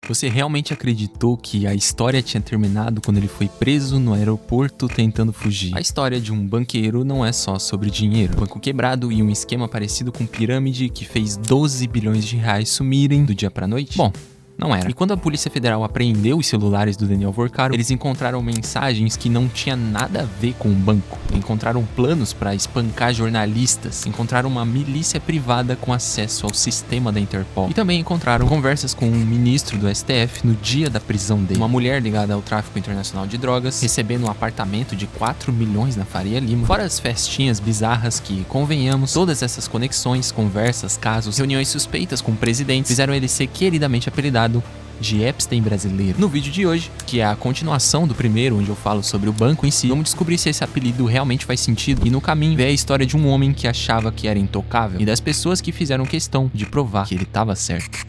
Você realmente acreditou que a história tinha terminado quando ele foi preso no aeroporto tentando fugir? A história de um banqueiro não é só sobre dinheiro. Um banco quebrado e um esquema parecido com pirâmide que fez 12 bilhões de reais sumirem do dia pra noite? Bom, não era. E quando a Polícia Federal apreendeu os celulares do Daniel Vorcaro, eles encontraram mensagens que não tinha nada a ver com o banco. Encontraram planos para espancar jornalistas, encontraram uma milícia privada com acesso ao sistema da Interpol. E também encontraram conversas com um ministro do STF no dia da prisão dele. Uma mulher ligada ao tráfico internacional de drogas, recebendo um apartamento de 4 milhões na Faria Lima. Fora as festinhas bizarras que, convenhamos, todas essas conexões, conversas, casos, reuniões suspeitas com presidentes fizeram ele ser queridamente apelidado de Epstein brasileiro. No vídeo de hoje, que é a continuação do primeiro, onde eu falo sobre o banco em si, vamos descobrir se esse apelido realmente faz sentido e no caminho ver a história de um homem que achava que era intocável e das pessoas que fizeram questão de provar que ele estava certo.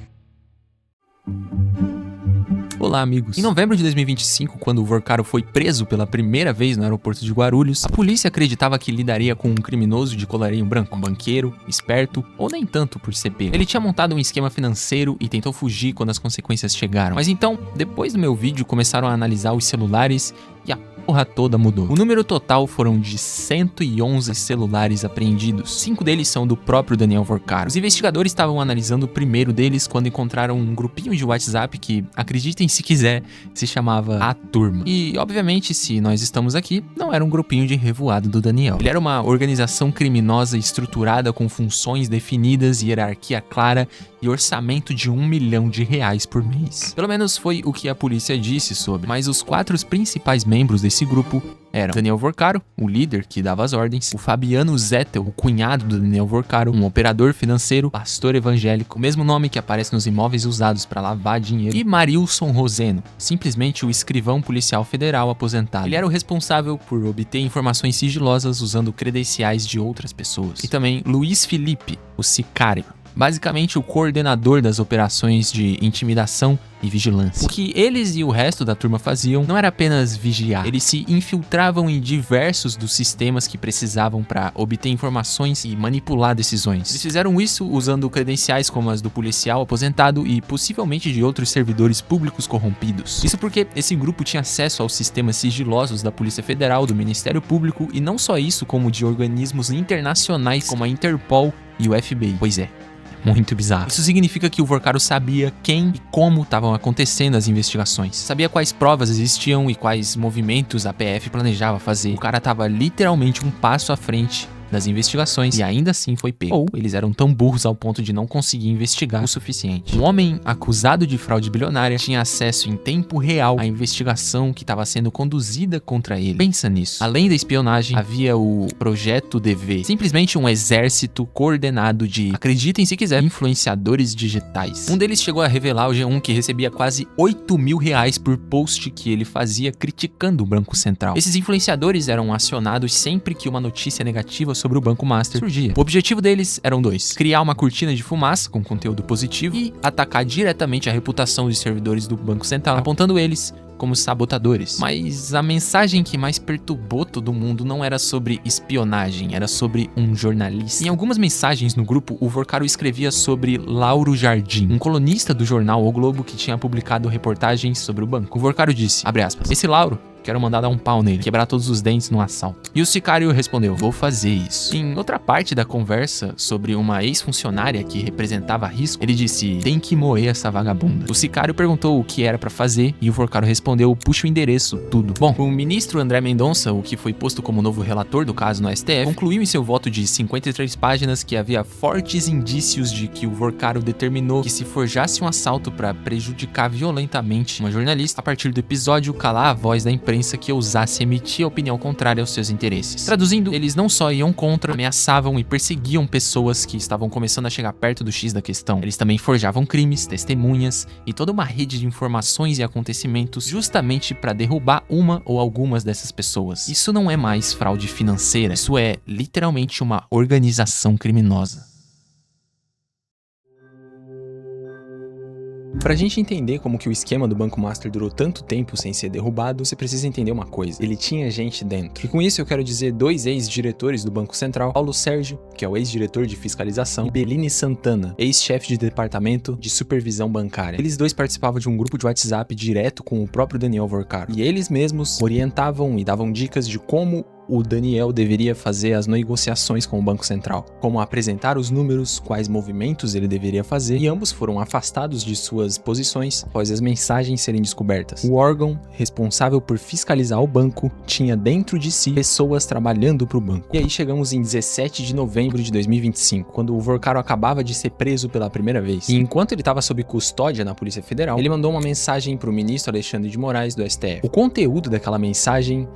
Olá, amigos. Em novembro de 2025, quando o Vorcaro foi preso pela primeira vez no aeroporto de Guarulhos, a polícia acreditava que lidaria com um criminoso de colarinho branco, um banqueiro, esperto, ou nem tanto por ser pego. Ele tinha montado um esquema financeiro e tentou fugir quando as consequências chegaram. Mas então, depois do meu vídeo, começaram a analisar os celulares e a porra toda mudou. O número total foram de 111 celulares apreendidos. 5 deles são do próprio Daniel Vorcaro. Os investigadores estavam analisando o primeiro deles quando encontraram um grupinho de WhatsApp que, acreditem se quiser, se chamava A Turma. E, obviamente, se nós estamos aqui, não era um grupinho de revoado do Daniel. Ele era uma organização criminosa estruturada com funções definidas, hierarquia clara e orçamento de R$1 milhão por mês. Pelo menos foi o que a polícia disse sobre, mas os 4 principais membros desse grupo eram Daniel Vorcaro, o líder que dava as ordens, o Fabiano Zettel, o cunhado do Daniel Vorcaro, um operador financeiro, pastor evangélico, o mesmo nome que aparece nos imóveis usados para lavar dinheiro, e Marilson Roseno, simplesmente o escrivão policial federal aposentado. Ele era o responsável por obter informações sigilosas usando credenciais de outras pessoas. E também Luiz Felipe, o sicário, basicamente o coordenador das operações de intimidação e vigilância. O que eles e o resto da turma faziam não era apenas vigiar, eles se infiltravam em diversos dos sistemas que precisavam para obter informações e manipular decisões. Eles fizeram isso usando credenciais como as do policial aposentado e possivelmente de outros servidores públicos corrompidos. Isso porque esse grupo tinha acesso aos sistemas sigilosos da Polícia Federal, do Ministério Público e não só isso, como de organismos internacionais como a Interpol e o FBI. Pois é. Muito bizarro. Isso significa que o Vorcaro sabia quem e como estavam acontecendo as investigações. Sabia quais provas existiam e quais movimentos a PF planejava fazer. O cara tava literalmente um passo à frente das investigações e ainda assim foi pego. Ou eles eram tão burros ao ponto de não conseguir investigar o suficiente. Um homem acusado de fraude bilionária tinha acesso em tempo real à investigação que estava sendo conduzida contra ele. Pensa nisso. Além da espionagem, havia o Projeto DV, simplesmente um exército coordenado de, acreditem se quiser, influenciadores digitais. Um deles chegou a revelar ao G1 que recebia quase R$8 mil por post que ele fazia criticando o Banco Central. Esses influenciadores eram acionados sempre que uma notícia negativa sobre o Banco Master surgia. O objetivo deles eram 2: criar uma cortina de fumaça com conteúdo positivo e atacar diretamente a reputação dos servidores do Banco Central, apontando eles como sabotadores. Mas a mensagem que mais perturbou todo mundo não era sobre espionagem, era sobre um jornalista. Em algumas mensagens no grupo, o Vorcaro escrevia sobre Lauro Jardim, um colunista do jornal O Globo que tinha publicado reportagens sobre o banco. O Vorcaro disse, abre aspas, esse Lauro, quero mandar dar um pau nele, quebrar todos os dentes no assalto. E o sicário respondeu, vou fazer isso. Em outra parte da conversa sobre uma ex-funcionária que representava risco, ele disse, tem que moer essa vagabunda. O sicário perguntou o que era pra fazer e o Vorcaro respondeu, puxa o endereço, tudo. Bom, o ministro André Mendonça, o que foi posto como novo relator do caso no STF, concluiu em seu voto de 53 páginas que havia fortes indícios de que o Vorcaro determinou que se forjasse um assalto pra prejudicar violentamente uma jornalista, a partir do episódio calar a voz da imprensa que ousasse emitir a opinião contrária aos seus interesses. Traduzindo, eles não só iam contra, ameaçavam e perseguiam pessoas que estavam começando a chegar perto do X da questão. Eles também forjavam crimes, testemunhas e toda uma rede de informações e acontecimentos justamente para derrubar uma ou algumas dessas pessoas. Isso não é mais fraude financeira, isso é literalmente uma organização criminosa. Pra gente entender como que o esquema do Banco Master durou tanto tempo sem ser derrubado, você precisa entender uma coisa: ele tinha gente dentro. E com isso eu quero dizer dois ex-diretores do Banco Central: Paulo Sérgio, que é o ex-diretor de fiscalização, e Bellini Santana, ex-chefe de departamento de supervisão bancária. Eles dois participavam de um grupo de WhatsApp direto com o próprio Daniel Vorcaro, e eles mesmos orientavam e davam dicas de como o Daniel deveria fazer as negociações com o Banco Central, como apresentar os números, quais movimentos ele deveria fazer, e ambos foram afastados de suas posições após as mensagens serem descobertas. O órgão responsável por fiscalizar o banco tinha dentro de si pessoas trabalhando para o banco. E aí chegamos em 17 de novembro de 2025, quando o Vorcaro acabava de ser preso pela primeira vez. E enquanto ele estava sob custódia na Polícia Federal, ele mandou uma mensagem para o ministro Alexandre de Moraes do STF. O conteúdo daquela mensagem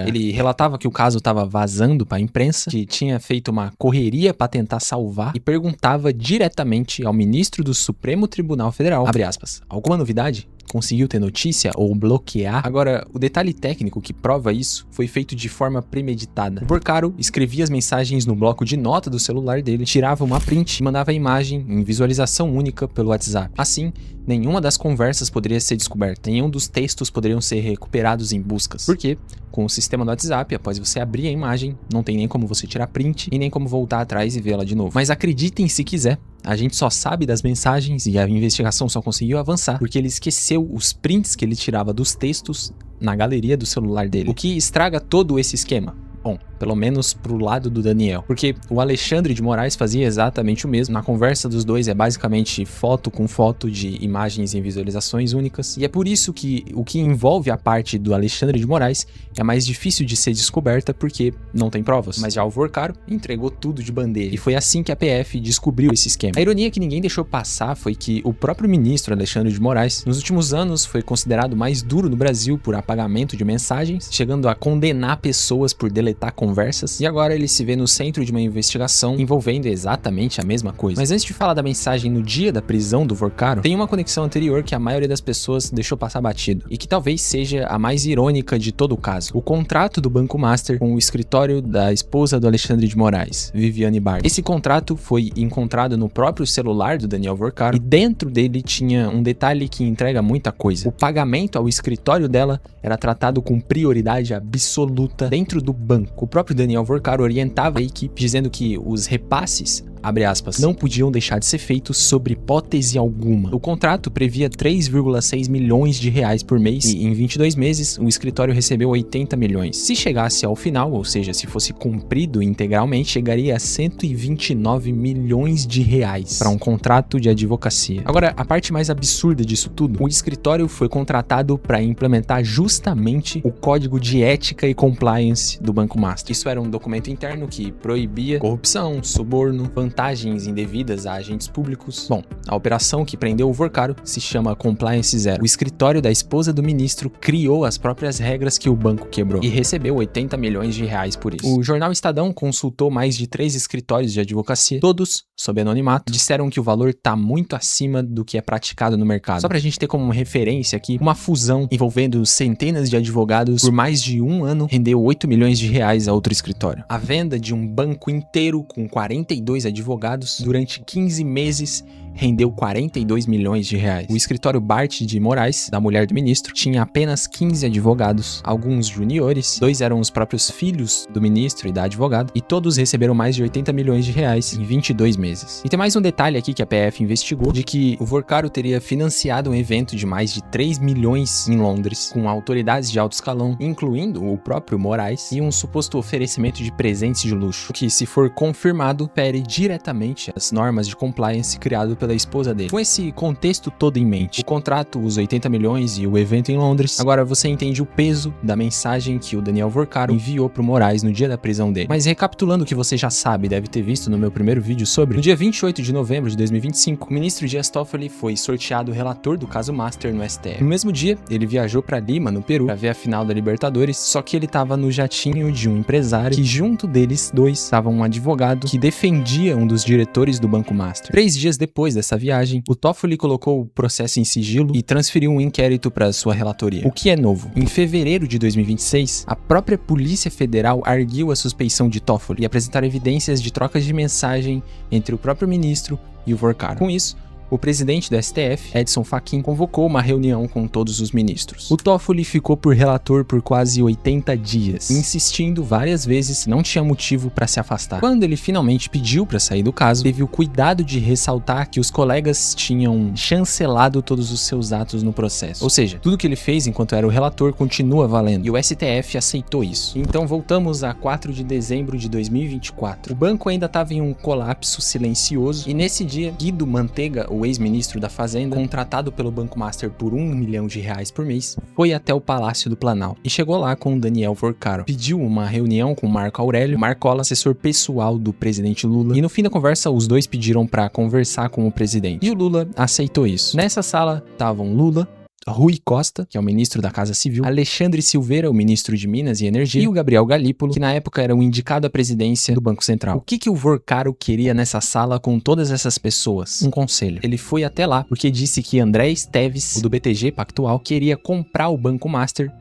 ele relatava que o caso estava vazando para a imprensa, que tinha feito uma correria para tentar salvar, e perguntava diretamente ao ministro do Supremo Tribunal Federal, abre aspas, alguma novidade? Conseguiu ter notícia ou bloquear? Agora, o detalhe técnico que prova isso foi feito de forma premeditada. O Vorcaro escrevia as mensagens no bloco de nota do celular dele, tirava uma print e mandava a imagem em visualização única pelo WhatsApp. Assim, nenhuma das conversas poderia ser descoberta, nenhum dos textos poderiam ser recuperados em buscas. Porque, com o sistema do WhatsApp, após você abrir a imagem, não tem nem como você tirar print e nem como voltar atrás e vê-la de novo. Mas acreditem se quiser, a gente só sabe das mensagens e a investigação só conseguiu avançar porque ele esqueceu os prints que ele tirava dos textos na galeria do celular dele, o que estraga todo esse esquema. Bom, pelo menos pro lado do Daniel, porque o Alexandre de Moraes fazia exatamente o mesmo. Na conversa dos dois é basicamente foto com foto de imagens em visualizações únicas, e é por isso que o que envolve a parte do Alexandre de Moraes é mais difícil de ser descoberta porque não tem provas. Mas já o Vorcaro entregou tudo de bandeja, e foi assim que a PF descobriu esse esquema. A ironia que ninguém deixou passar foi que o próprio ministro Alexandre de Moraes, nos últimos anos, foi considerado mais duro no Brasil por apagamento de mensagens, chegando a condenar pessoas por deletar conversas, e agora ele se vê no centro de uma investigação envolvendo exatamente a mesma coisa. Mas antes de falar da mensagem no dia da prisão do Vorcaro, tem uma conexão anterior que a maioria das pessoas deixou passar batido, e que talvez seja a mais irônica de todo o caso: o contrato do Banco Master com o escritório da esposa do Alexandre de Moraes, Viviane Barba. Esse contrato foi encontrado no próprio celular do Daniel Vorcaro, e dentro dele tinha um detalhe que entrega muita coisa: o pagamento ao escritório dela era tratado com prioridade absoluta dentro do banco. O próprio Daniel Vorcaro orientava a equipe dizendo que os repasses, abre aspas, não podiam deixar de ser feitos sob hipótese alguma. O contrato previa 3,6 milhões de reais por mês, e em 22 meses o escritório recebeu 80 milhões. Se chegasse ao final, ou seja, se fosse cumprido integralmente, chegaria a 129 milhões de reais para um contrato de advocacia. Agora, a parte mais absurda disso tudo: o escritório foi contratado para implementar justamente o código de ética e compliance do Banco Master. Isso era um documento interno que proibia corrupção, suborno, vantagens indevidas a agentes públicos. Bom, a operação que prendeu o Vorcaro se chama Compliance Zero. O escritório da esposa do ministro criou as próprias regras que o banco quebrou e recebeu 80 milhões de reais por isso. O jornal Estadão consultou mais de 3 escritórios de advocacia, todos sob anonimato, disseram que o valor tá muito acima do que é praticado no mercado. Só pra gente ter como referência aqui, uma fusão envolvendo centenas de advogados por mais de um ano rendeu 8 milhões de reais a outro escritório. A venda de um banco inteiro com 42 advogados durante 15 meses rendeu 42 milhões de reais. O escritório Bart de Moraes, da mulher do ministro, tinha apenas 15 advogados, alguns juniores, 2 eram os próprios filhos do ministro e da advogada, e todos receberam mais de 80 milhões de reais em 22 meses. E tem mais um detalhe aqui que a PF investigou, de que o Vorcaro teria financiado um evento de mais de 3 milhões em Londres, com autoridades de alto escalão, incluindo o próprio Moraes, e um suposto oferecimento de presentes de luxo, o que, se for confirmado, fere diretamente as normas de compliance criado pela esposa dele. Com esse contexto todo em mente, o contrato, os 80 milhões e o evento em Londres, agora você entende o peso da mensagem que o Daniel Vorcaro enviou pro Moraes no dia da prisão dele. Mas recapitulando o que você já sabe e deve ter visto no meu primeiro vídeo sobre, no dia 28 de novembro de 2025, o ministro Dias Toffoli foi sorteado relator do caso Master no STF. No mesmo dia, ele viajou para Lima, no Peru, para ver a final da Libertadores, só que ele tava no jatinho de um empresário que, junto deles dois, estava um advogado que defendia um dos diretores do Banco Master. 3 dias depois dessa viagem, o Toffoli colocou o processo em sigilo e transferiu um inquérito para sua relatoria. O que é novo? Em fevereiro de 2026, a própria Polícia Federal arguiu a suspeição de Toffoli e apresentaram evidências de trocas de mensagem entre o próprio ministro e o Vorcaro. Com isso, O presidente do STF, Edson Fachin, convocou uma reunião com todos os ministros. O Toffoli ficou por relator por quase 80 dias, insistindo várias vezes que não tinha motivo para se afastar. Quando ele finalmente pediu para sair do caso, teve o cuidado de ressaltar que os colegas tinham chancelado todos os seus atos no processo. Ou seja, tudo que ele fez enquanto era o relator continua valendo, e o STF aceitou isso. Então voltamos a 4 de dezembro de 2024. O banco ainda estava em um colapso silencioso, e nesse dia, Guido Mantega, o ex-ministro da Fazenda, contratado pelo Banco Master por R$1 milhão por mês, foi até o Palácio do Planalto e chegou lá com Daniel Vorcaro. Pediu uma reunião com Marco Aurélio Marcola, assessor pessoal do presidente Lula, e no fim da conversa os dois pediram para conversar com o presidente. E o Lula aceitou isso. Nessa sala estavam Lula, Rui Costa, que é o ministro da Casa Civil, Alexandre Silveira, o ministro de Minas e Energia, e o Gabriel Galípolo, que na época era o indicado à presidência do Banco Central. O que o Vorcaro queria nessa sala com todas essas pessoas? Um conselho. Ele foi até lá porque disse que André Esteves, o do BTG Pactual, queria comprar o Banco Master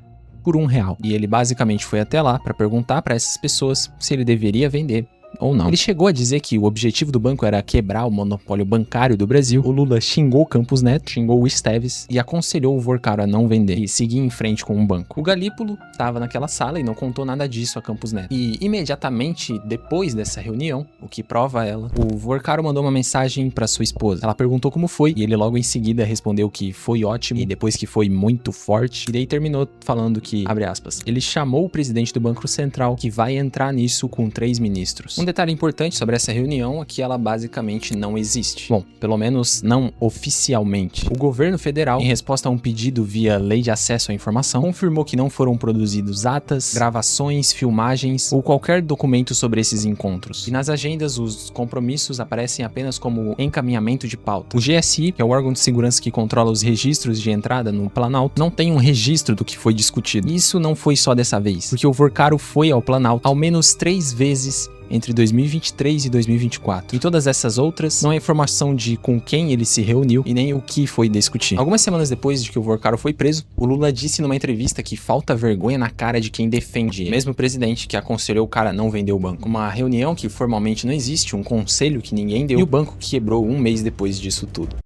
por R$1. E ele basicamente foi até lá para perguntar para essas pessoas se ele deveria vender ou não. Ele chegou a dizer que o objetivo do banco era quebrar o monopólio bancário do Brasil. O Lula xingou Campos Neto, xingou o Esteves e aconselhou o Vorcaro a não vender e seguir em frente com o banco. O Galípolo estava naquela sala e não contou nada disso a Campos Neto. E imediatamente depois dessa reunião, o que prova ela, o Vorcaro mandou uma mensagem para sua esposa. Ela perguntou como foi e ele logo em seguida respondeu que foi ótimo e depois que foi muito forte. E daí terminou falando que, abre aspas, ele chamou o presidente do Banco Central que vai entrar nisso com 3 ministros. Um detalhe importante sobre essa reunião é que ela basicamente não existe. Bom, pelo menos não oficialmente. O governo federal, em resposta a um pedido via Lei de Acesso à Informação, confirmou que não foram produzidos atas, gravações, filmagens ou qualquer documento sobre esses encontros. E nas agendas, os compromissos aparecem apenas como encaminhamento de pauta. O GSI, que é o órgão de segurança que controla os registros de entrada no Planalto, não tem um registro do que foi discutido. E isso não foi só dessa vez, porque o Vorcaro foi ao Planalto ao menos 3 vezes entre 2023 e 2024. E todas essas outras, não há informação de com quem ele se reuniu e nem o que foi discutir. Algumas semanas depois de que o Vorcaro foi preso, o Lula disse numa entrevista que falta vergonha na cara de quem defende ele. Mesmo o presidente que aconselhou o cara a não vender o banco. Uma reunião que formalmente não existe, um conselho que ninguém deu, e o banco que quebrou 1 mês depois disso tudo.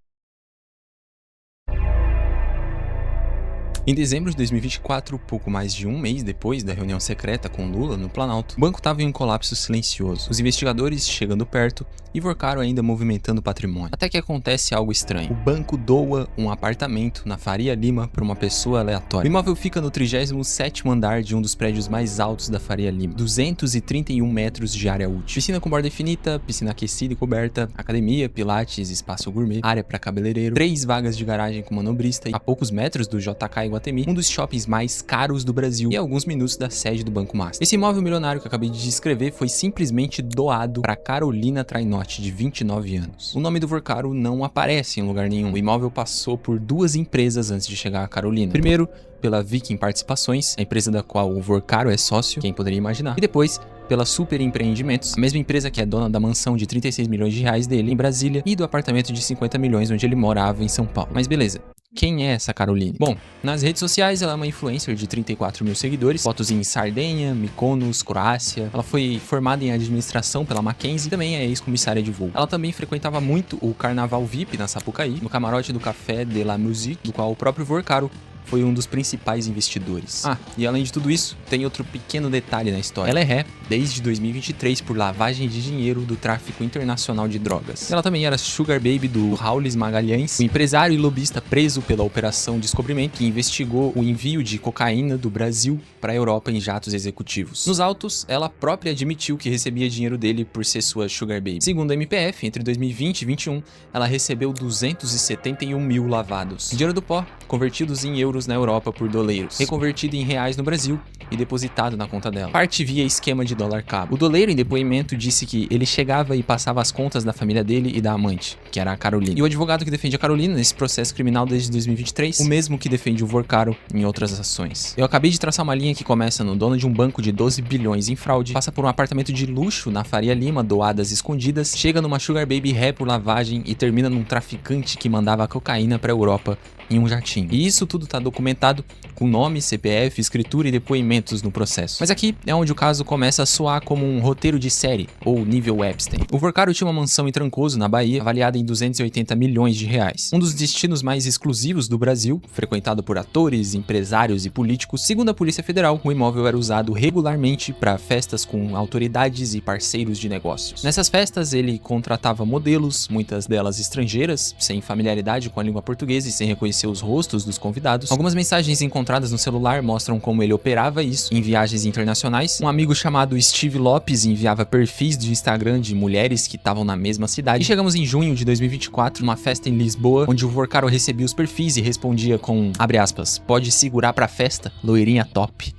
Em dezembro de 2024, pouco mais de 1 mês depois da reunião secreta com Lula no Planalto, o banco estava em um colapso silencioso, os investigadores chegando perto e Vorcaro ainda movimentando patrimônio. Até que acontece algo estranho. O banco doa um apartamento na Faria Lima para uma pessoa aleatória. O imóvel fica no 37º andar de um dos prédios mais altos da Faria Lima, 231 metros de área útil. Piscina com borda infinita, piscina aquecida e coberta, academia, pilates, espaço gourmet, área para cabeleireiro, 3 vagas de garagem com manobrista e a poucos metros do JK Iguatemi, um dos shoppings mais caros do Brasil e a alguns minutos da sede do Banco Master. Esse imóvel milionário que eu acabei de descrever foi simplesmente doado para Carolina Trainotti, de 29 anos. O nome do Vorcaro não aparece em lugar nenhum. O imóvel passou por 2 empresas antes de chegar a Carolina. Primeiro, pela Viking Participações, a empresa da qual o Vorcaro é sócio, quem poderia imaginar, e depois pela Super Empreendimentos, a mesma empresa que é dona da mansão de 36 milhões de reais dele em Brasília e do apartamento de 50 milhões onde ele morava em São Paulo. Mas beleza. Quem é essa Caroline? Bom, nas redes sociais ela é uma influencer de 34 mil seguidores, fotos em Sardenha, Mykonos, Croácia. Ela foi formada em administração pela Mackenzie e também é ex-comissária de voo. Ela também frequentava muito o Carnaval VIP na Sapucaí, no camarote do Café de la Musique, do qual o próprio Vorcaro foi um dos principais investidores. Ah, e além de tudo isso, tem outro pequeno detalhe na história. Ela é ré desde 2023 por lavagem de dinheiro do tráfico internacional de drogas. Ela também era sugar baby do Raulis Magalhães, o empresário e lobista preso pela Operação Descobrimento, que investigou o envio de cocaína do Brasil para a Europa em jatos executivos. Nos autos, ela própria admitiu que recebia dinheiro dele por ser sua sugar baby. Segundo a MPF, entre 2020 e 2021, ela recebeu 271 mil lavados. Dinheiro do pó, convertidos em euros na Europa por doleiros, reconvertido em reais no Brasil e depositado na conta dela. Parte via esquema de dólar cabo. O doleiro em depoimento disse que ele chegava e passava as contas da família dele e da amante, que era a Carolina. E o advogado que defende a Carolina nesse processo criminal desde 2023, o mesmo que defende o Vorcaro em outras ações. Eu acabei de traçar uma linha que começa no dono de um banco de 12 bilhões em fraude, passa por um apartamento de luxo na Faria Lima, doadas escondidas, chega numa sugar baby ré por lavagem e termina num traficante que mandava cocaína pra Europa em um jatinho. E isso tudo tá documentado com nome, CPF, escritura e depoimento elementos no processo. Mas aqui é onde o caso começa a soar como um roteiro de série, ou nível Epstein. O Vorcaro tinha uma mansão em Trancoso, na Bahia, avaliada em 280 milhões de reais. Um dos destinos mais exclusivos do Brasil, frequentado por atores, empresários e políticos. Segundo a Polícia Federal, o imóvel era usado regularmente para festas com autoridades e parceiros de negócios. Nessas festas, ele contratava modelos, muitas delas estrangeiras, sem familiaridade com a língua portuguesa e sem reconhecer os rostos dos convidados. Algumas mensagens encontradas no celular mostram como ele operava isso em viagens internacionais. Um amigo chamado Steve Lopes enviava perfis de Instagram de mulheres que estavam na mesma cidade. E chegamos em junho de 2024, numa festa em Lisboa, onde o Vorcaro recebia os perfis e respondia com, abre aspas, pode segurar pra festa, loirinha top.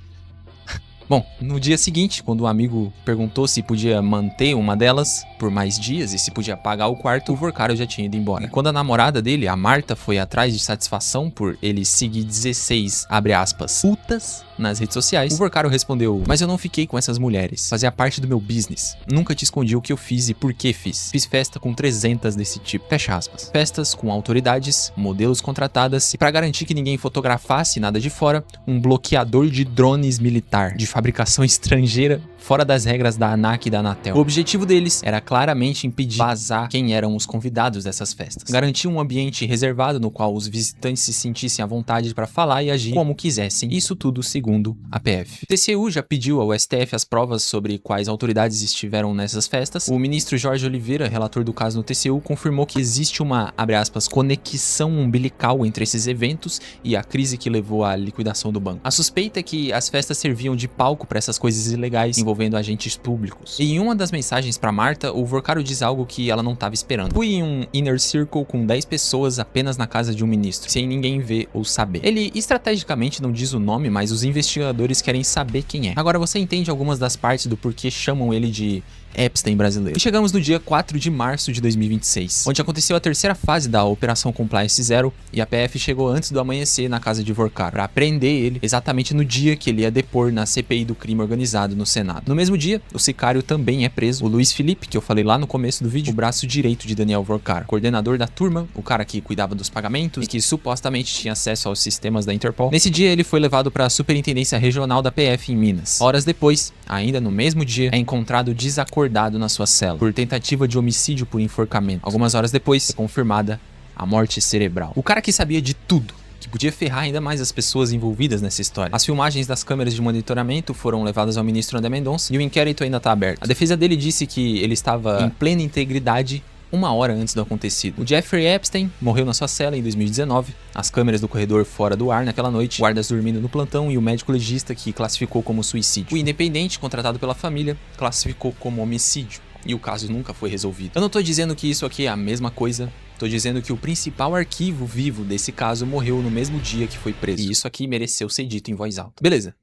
Bom, no dia seguinte, quando o amigo perguntou se podia manter uma delas por mais dias e se podia pagar o quarto, o Vorcaro já tinha ido embora. E quando a namorada dele, a Marta, foi atrás de satisfação por ele seguir 16, abre aspas, putas nas redes sociais, o Vorcaro respondeu, mas eu não fiquei com essas mulheres, fazia parte do meu business, nunca te escondi o que eu fiz e por que fiz. Fiz festa com 300 desse tipo, fecha aspas. Festas com autoridades, modelos contratadas e para garantir que ninguém fotografasse nada de fora, um bloqueador de drones militar, de fabricação estrangeira, fora das regras da ANAC e da Anatel. O objetivo deles era claramente impedir vazar quem eram os convidados dessas festas. Garantir um ambiente reservado no qual os visitantes se sentissem à vontade para falar e agir como quisessem. Isso tudo segundo a PF. O TCU já pediu ao STF as provas sobre quais autoridades estiveram nessas festas. O ministro Jorge Oliveira, relator do caso no TCU, confirmou que existe uma, abre aspas, conexão umbilical entre esses eventos e a crise que levou à liquidação do banco. A suspeita é que as festas serviam de palco para essas coisas ilegais envolvendo agentes públicos. E em uma das mensagens para Marta, o Vorcaro diz algo que ela não estava esperando. Fui em um inner circle com 10 pessoas apenas na casa de um ministro, sem ninguém ver ou saber. Ele estrategicamente não diz o nome, mas os investigadores querem saber quem é. Agora você entende algumas das partes do porquê chamam ele de Epstein brasileiro. E chegamos no dia 4 de março de 2026, onde aconteceu a terceira fase da Operação Compliance Zero e a PF chegou antes do amanhecer na casa de Vorcaro para prender ele exatamente no dia que ele ia depor na CPI do crime organizado no Senado. No mesmo dia, o sicário também é preso, o Luiz Felipe, que eu falei lá no começo do vídeo, o braço direito de Daniel Vorcaro, coordenador da turma, o cara que cuidava dos pagamentos e que supostamente tinha acesso aos sistemas da Interpol. Nesse dia, ele foi levado para a Superintendência Regional da PF em Minas. Horas depois, ainda no mesmo dia, é encontrado desacordado na sua cela por tentativa de homicídio por enforcamento. Algumas horas depois, é confirmada a morte cerebral. O cara que sabia de tudo, que podia ferrar ainda mais as pessoas envolvidas nessa história. As filmagens das câmeras de monitoramento foram levadas ao ministro André Mendonça e o inquérito ainda está aberto. A defesa dele disse que ele estava em plena integridade uma hora antes do acontecido. O Jeffrey Epstein morreu na sua cela em 2019, as câmeras do corredor fora do ar naquela noite, guardas dormindo no plantão e o médico legista que classificou como suicídio. O independente, contratado pela família, classificou como homicídio. E o caso nunca foi resolvido. Eu não tô dizendo que isso aqui é a mesma coisa, tô dizendo que o principal arquivo vivo desse caso morreu no mesmo dia que foi preso. E isso aqui mereceu ser dito em voz alta. Beleza.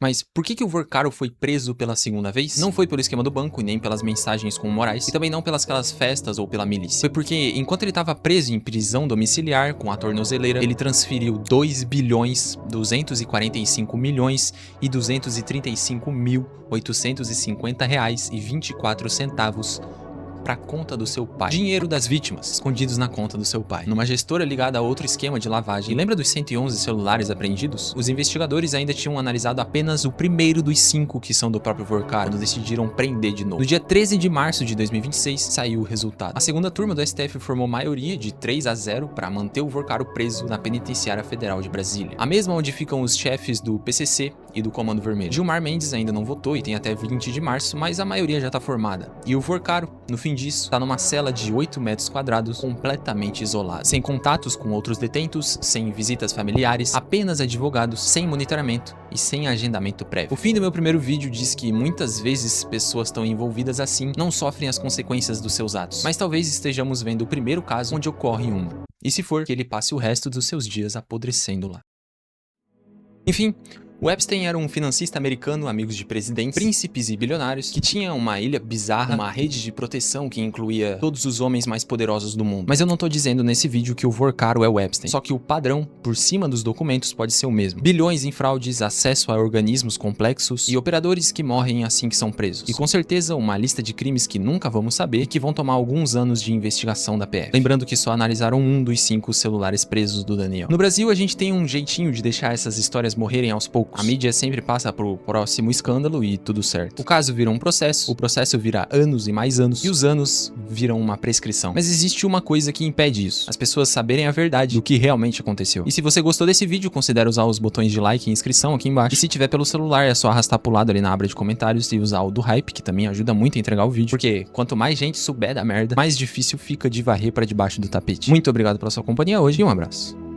Mas por que o Vorcaro foi preso pela segunda vez? Não foi pelo esquema do banco, nem pelas mensagens com Moraes, e também não pelas aquelas festas ou pela milícia. Foi porque, enquanto ele estava preso em prisão domiciliar com a tornozeleira, ele transferiu 2.245.850.850 para a conta do seu pai. Dinheiro das vítimas, escondidos na conta do seu pai, numa gestora ligada a outro esquema de lavagem. E lembra dos 111 celulares apreendidos? Os investigadores ainda tinham analisado apenas o primeiro dos 5 que são do próprio Vorcaro, quando decidiram prender de novo. No dia 13 de março de 2026, saiu o resultado. A segunda turma do STF formou maioria de 3-0 para manter o Vorcaro preso na Penitenciária Federal de Brasília. A mesma onde ficam os chefes do PCC e do Comando Vermelho. Gilmar Mendes ainda não votou e tem até 20 de março, mas a maioria já tá formada. E o Vorcaro, no fim disso, tá numa cela de 8 metros quadrados, completamente isolado. Sem contatos com outros detentos, sem visitas familiares, apenas advogados, sem monitoramento e sem agendamento prévio. O fim do meu primeiro vídeo diz que muitas vezes pessoas tão envolvidas assim não sofrem as consequências dos seus atos. Mas talvez estejamos vendo o primeiro caso onde ocorre uma. E se for, que ele passe o resto dos seus dias apodrecendo lá. Enfim, o Epstein era um financista americano, amigos de presidentes, príncipes e bilionários, que tinha uma ilha bizarra, uma rede de proteção que incluía todos os homens mais poderosos do mundo. Mas eu não tô dizendo nesse vídeo que o Vorcaro é o Epstein, só que o padrão, por cima dos documentos, pode ser o mesmo. Bilhões em fraudes, acesso a organismos complexos e operadores que morrem assim que são presos. E com certeza uma lista de crimes que nunca vamos saber e que vão tomar alguns anos de investigação da PF. Lembrando que só analisaram um dos 5 celulares presos do Daniel. No Brasil, a gente tem um jeitinho de deixar essas histórias morrerem aos poucos, poucos. A mídia sempre passa pro próximo escândalo e tudo certo. O caso vira um processo, o processo vira anos e mais anos, e os anos viram uma prescrição. Mas existe uma coisa que impede isso: as pessoas saberem a verdade do que realmente aconteceu. E se você gostou desse vídeo, considere usar os botões de like e inscrição aqui embaixo. E se tiver pelo celular, é só arrastar pro lado ali na aba de comentários e usar o do hype, que também ajuda muito a entregar o vídeo, porque quanto mais gente souber da merda, mais difícil fica de varrer pra debaixo do tapete. Muito obrigado pela sua companhia hoje e um abraço.